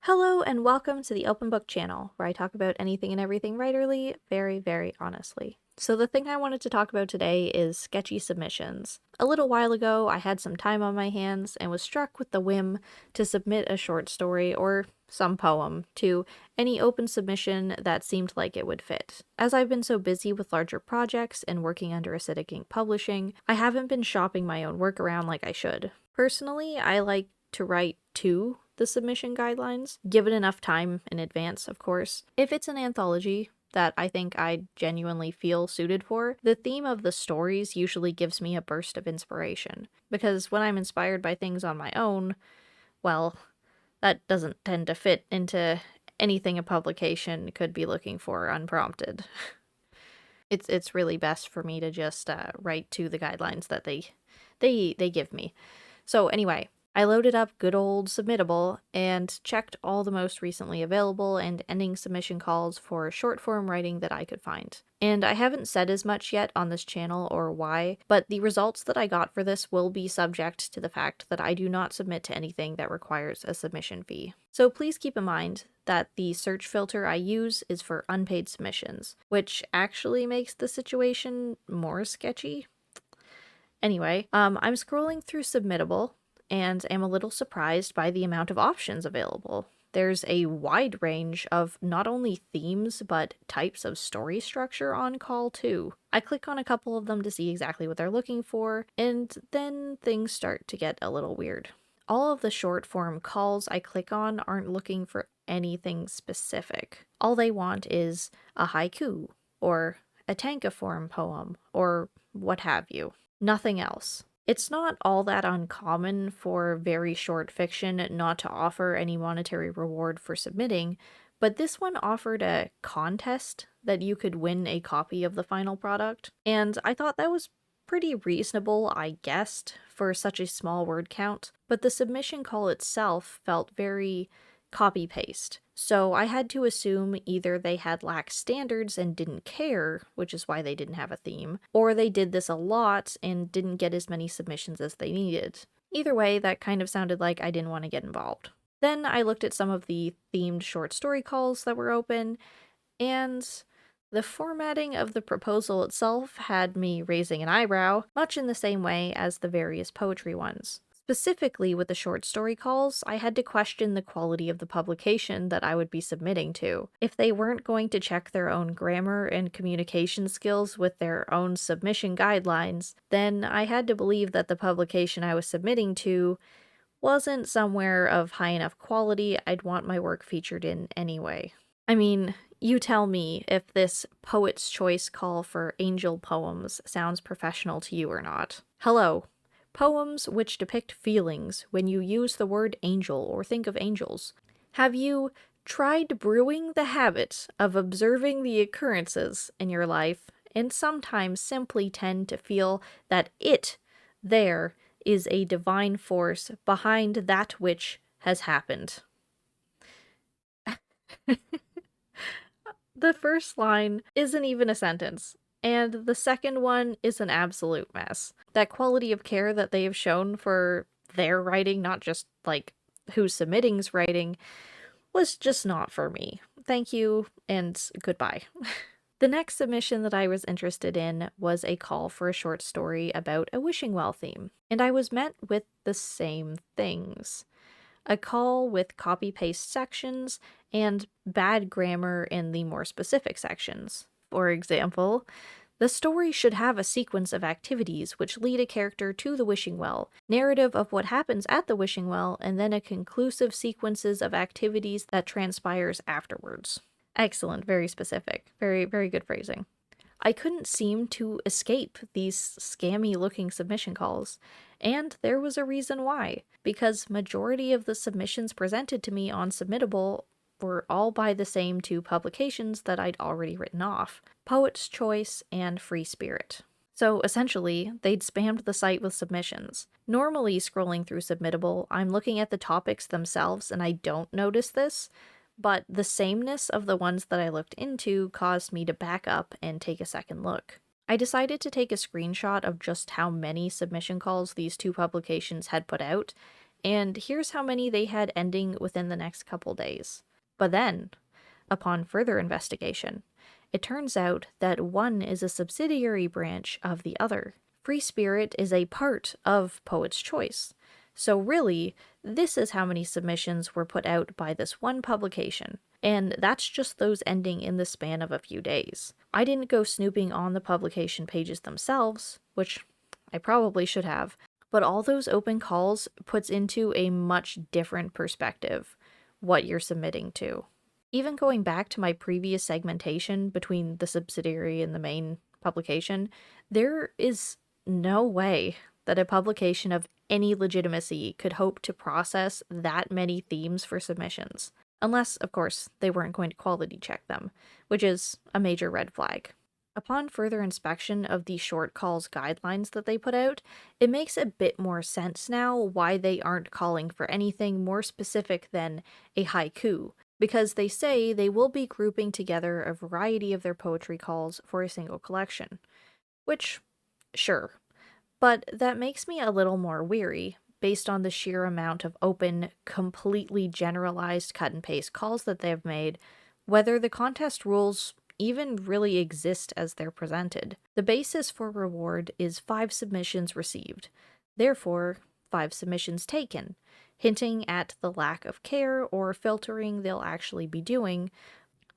Hello and welcome to the Open Book channel, where I talk about anything and everything writerly, very, very honestly. So the thing I wanted to talk about today is sketchy submissions. A little while ago, I had some time on my hands and was struck with the whim to submit a short story or some poem to any open submission that seemed like it would fit. As I've been so busy with larger projects and working under Acidic Ink Publishing, I haven't been shopping my own work around like I should. Personally, I like to write to the submission guidelines, give it enough time in advance, of course. If it's an anthology that I think I genuinely feel suited for, the theme of the stories usually gives me a burst of inspiration. Because when I'm inspired by things on my own, well, that doesn't tend to fit into anything a publication could be looking for unprompted. It's really best for me to just write to the guidelines that they give me. So anyway, I loaded up good old Submittable and checked all the most recently available and ending submission calls for short form writing that I could find. And I haven't said as much yet on this channel or why, but the results that I got for this will be subject to the fact that I do not submit to anything that requires a submission fee. So please keep in mind that the search filter I use is for unpaid submissions, which actually makes the situation more sketchy. Anyway, I'm scrolling through Submittable and am a little surprised by the amount of options available. There's a wide range of not only themes, but types of story structure on call too. I click on a couple of them to see exactly what they're looking for, and then things start to get a little weird. All of the short form calls I click on aren't looking for anything specific. All they want is a haiku, or a tanka-form poem, or what have you. Nothing else. It's not all that uncommon for very short fiction not to offer any monetary reward for submitting, but this one offered a contest that you could win a copy of the final product, and I thought that was pretty reasonable, I guessed, for such a small word count, but the submission call itself felt very copy-paste. So I had to assume either they had lax standards and didn't care, which is why they didn't have a theme, or they did this a lot and didn't get as many submissions as they needed. Either way, that kind of sounded like I didn't want to get involved. Then I looked at some of the themed short story calls that were open, and the formatting of the proposal itself had me raising an eyebrow, much in the same way as the various poetry ones. Specifically with the short story calls, I had to question the quality of the publication that I would be submitting to. If they weren't going to check their own grammar and communication skills with their own submission guidelines, then I had to believe that the publication I was submitting to wasn't somewhere of high enough quality I'd want my work featured in anyway. I mean, you tell me if this Poet's Choice call for angel poems sounds professional to you or not. Hello. Poems which depict feelings when you use the word angel or think of angels. Have you tried brewing the habit of observing the occurrences in your life and sometimes simply tend to feel that it there is a divine force behind that which has happened? The first line isn't even a sentence, and the second one is an absolute mess. That quality of care that they have shown for their writing, not just like who's submitting's writing, was just not for me. Thank you, and goodbye. The next submission that I was interested in was a call for a short story about a wishing well theme, and I was met with the same things. A call with copy-paste sections and bad grammar in the more specific sections. For example, the story should have a sequence of activities which lead a character to the wishing well, narrative of what happens at the wishing well, and then a conclusive sequences of activities that transpires afterwards. Excellent, very specific. Very, very good phrasing. I couldn't seem to escape these scammy-looking submission calls, and there was a reason why, because majority of the submissions presented to me on Submittable were all by the same two publications that I'd already written off, Poet's Choice and Free Spirit. So essentially, they'd spammed the site with submissions. Normally, scrolling through Submittable, I'm looking at the topics themselves and I don't notice this, but the sameness of the ones that I looked into caused me to back up and take a second look. I decided to take a screenshot of just how many submission calls these two publications had put out, and here's how many they had ending within the next couple days. But then, upon further investigation, it turns out that one is a subsidiary branch of the other. Free Spirit is a part of Poet's Choice. So really, this is how many submissions were put out by this one publication. And that's just those ending in the span of a few days. I didn't go snooping on the publication pages themselves, which I probably should have, but all those open calls puts into a much different perspective what you're submitting to. Even going back to my previous segmentation between the subsidiary and the main publication, there is no way that a publication of any legitimacy could hope to process that many themes for submissions. Unless, of course, they weren't going to quality check them, which is a major red flag. Upon further inspection of the short calls guidelines that they put out, it makes a bit more sense now why they aren't calling for anything more specific than a haiku, because they say they will be grouping together a variety of their poetry calls for a single collection. Which, sure, but that makes me a little more weary, based on the sheer amount of open, completely generalized cut and paste calls that they have made, whether the contest rules even really exist as they're presented. The basis for reward is 5 submissions received, therefore 5 submissions taken, hinting at the lack of care or filtering they'll actually be doing.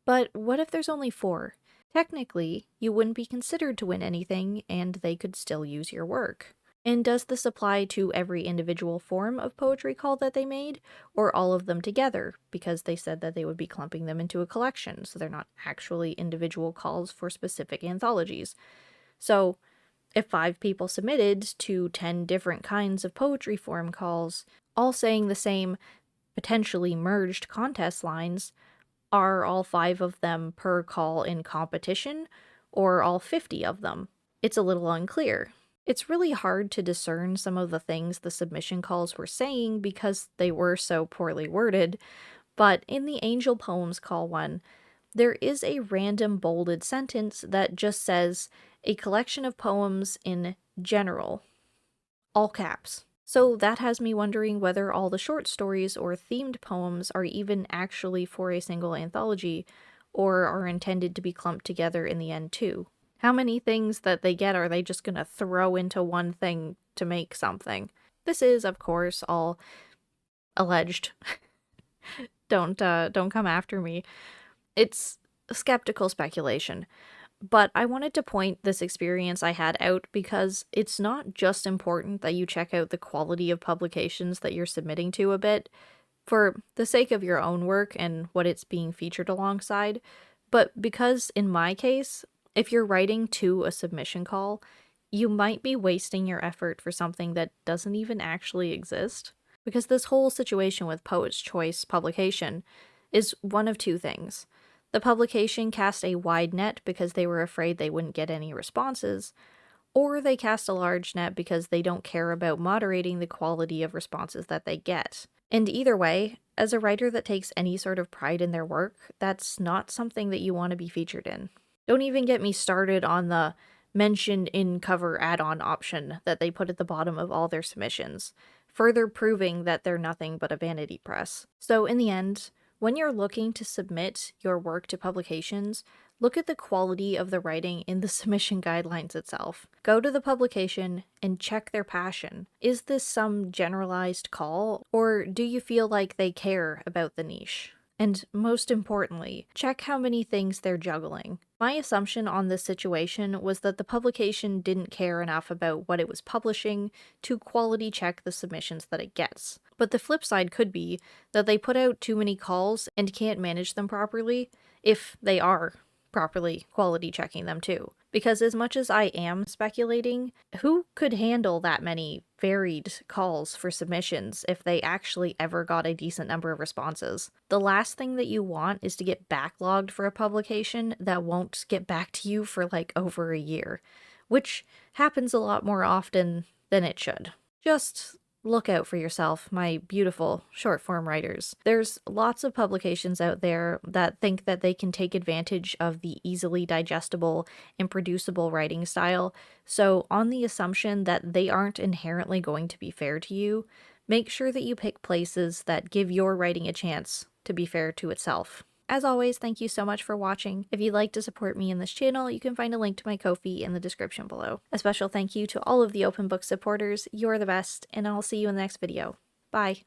But what if there's only 4? Technically, you wouldn't be considered to win anything, and they could still use your work. And does this apply to every individual form of poetry call that they made, or all of them together, because they said that they would be clumping them into a collection, so they're not actually individual calls for specific anthologies? So, if 5 people submitted to 10 different kinds of poetry form calls, all saying the same, potentially merged contest lines, are all 5 of them per call in competition, or all 50 of them? It's a little unclear. It's really hard to discern some of the things the submission calls were saying because they were so poorly worded, but in the Angel Poems call one, there is a random bolded sentence that just says, a collection of poems in general, all caps. So that has me wondering whether all the short stories or themed poems are even actually for a single anthology, or are intended to be clumped together in the end too. How many things that they get are they just gonna throw into one thing to make something? This is, of course, all alleged. Don't come after me. It's skeptical speculation. But I wanted to point this experience I had out because it's not just important that you check out the quality of publications that you're submitting to a bit, for the sake of your own work and what it's being featured alongside, but because in my case, if you're writing to a submission call, you might be wasting your effort for something that doesn't even actually exist. Because this whole situation with Poet's Choice publication is one of two things. The publication cast a wide net because they were afraid they wouldn't get any responses, or they cast a large net because they don't care about moderating the quality of responses that they get. And either way, as a writer that takes any sort of pride in their work, that's not something that you want to be featured in. Don't even get me started on the mention in cover add-on option that they put at the bottom of all their submissions, further proving that they're nothing but a vanity press. So in the end, when you're looking to submit your work to publications, look at the quality of the writing in the submission guidelines itself. Go to the publication and check their passion. Is this some generalized call, or do you feel like they care about the niche? And most importantly, check how many things they're juggling. My assumption on this situation was that the publication didn't care enough about what it was publishing to quality check the submissions that it gets. But the flip side could be that they put out too many calls and can't manage them properly, if they are properly quality checking them too. Because as much as I am speculating, who could handle that many varied calls for submissions if they actually ever got a decent number of responses? The last thing that you want is to get backlogged for a publication that won't get back to you for like over a year, which happens a lot more often than it should. Just look out for yourself, my beautiful short-form writers. There's lots of publications out there that think that they can take advantage of the easily digestible and producible writing style, so on the assumption that they aren't inherently going to be fair to you, Make sure that you pick places that give your writing a chance to be fair to itself. As always, thank you so much for watching. If you'd like to support me in this channel, you can find a link to my Ko-fi in the description below. A special thank you to all of the open book supporters. You're the best, and I'll see you in the next video. Bye!